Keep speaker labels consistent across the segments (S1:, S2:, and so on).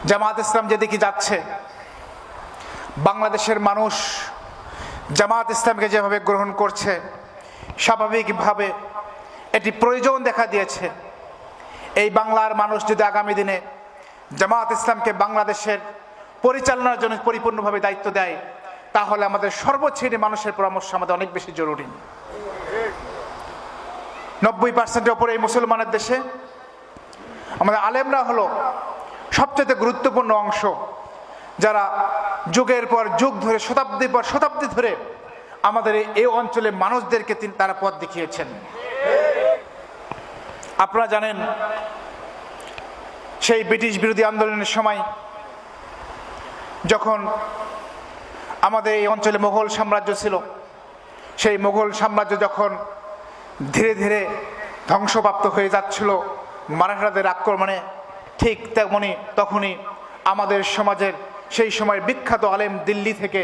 S1: জামাত ইসলাম যেদিকে যাচ্ছে, বাংলাদেশের মানুষ জামাত ইসলামকে যেভাবে গ্রহণ করছে, স্বাভাবিকভাবে এটি প্রয়োজন দেখা দিয়েছে। এই বাংলার মানুষ যদি আগামী দিনে জামাত ইসলামকে বাংলাদেশের পরিচালনার জন্য পরিপূর্ণভাবে দায়িত্ব দেয়, তাহলে আমাদের সর্বশ্রেণীর মানুষের পরামর্শ আমাদের অনেক বেশি জরুরি। 90% ওপরে এই মুসলমানের দেশে আমাদের আলেমরা হলো সবচেয়ে গুরুত্বপূর্ণ অংশ, যারা যুগের পর যুগ ধরে, শতাব্দীর পর শতাব্দী ধরে আমাদের এই অঞ্চলে মানুষদেরকে তারা পথ দেখিয়েছেন। আপনারা জানেন, সেই ব্রিটিশ বিরোধী আন্দোলনের সময় যখন আমাদের এই অঞ্চলে মোগল সাম্রাজ্য ছিল, সেই মোগল সাম্রাজ্য যখন ধীরে ধীরে ধ্বংসপ্রাপ্ত হয়ে যাচ্ছিল মারাঠাদের আক্রমণে, ঠিক তখনই আমাদের সমাজের সেই সময় বিখ্যাত আলেম দিল্লি থেকে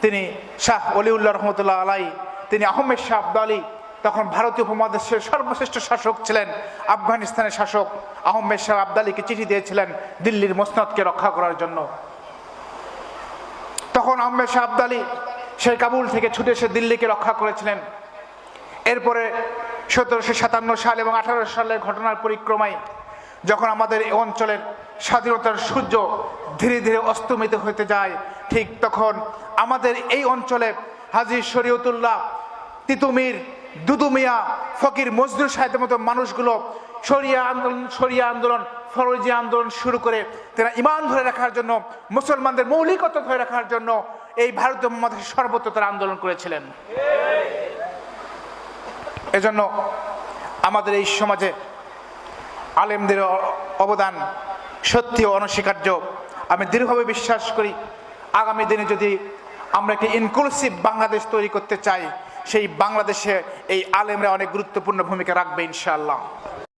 S1: তিনি শাহ অলিউল্লাহ রহমতুল্লাহ আলাই, তিনি আহমেদ শাহ আবদালি, তখন ভারতীয় উপমহাদেশের সর্বশ্রেষ্ঠ শাসক ছিলেন, আফগানিস্তানের শাসক আহমেদ শাহ আবদালিকে চিঠি দিয়েছিলেন দিল্লির মসনদকে রক্ষা করার জন্য। তখন আহমেদ শাহ আবদালি সেই কাবুল থেকে ছুটে এসে দিল্লিকে রক্ষা করেছিলেন। এরপরে 1757 সাল এবং 18 সালের ঘটনার পরিক্রমায় যখন আমাদের এই অঞ্চলের স্বাধীনতার সূর্য ধীরে ধীরে অস্তমিত হতে যায়, ঠিক তখন আমাদের এই অঞ্চলে হাজী শরীয়তুল্লাহ, তিতুমির, দুদু মিয়া, ফকির মজনু সাহেবের মতো মানুষগুলো শরিয়া আন্দোলন, ফরজি আন্দোলন শুরু করে তারা ঈমান ধরে রাখার জন্য, মুসলমানদের মৌলিকতা ধরে রাখার জন্য এই ভারতীয় উপমহাদেশে সর্বত্র তারা আন্দোলন করেছিলেন। এজন্য আমাদের এই সমাজে আলেমদের অবদান সত্যি অনস্বীকার্য। আমি দৃঢ়ভাবে বিশ্বাস করি, আগামী দিনে যদি আমরা একটি ইনক্লুসিভ বাংলাদেশ তৈরি করতে চাই, সেই বাংলাদেশে এই আলেমরা অনেক গুরুত্বপূর্ণ ভূমিকা রাখবে ইনশাআল্লাহ।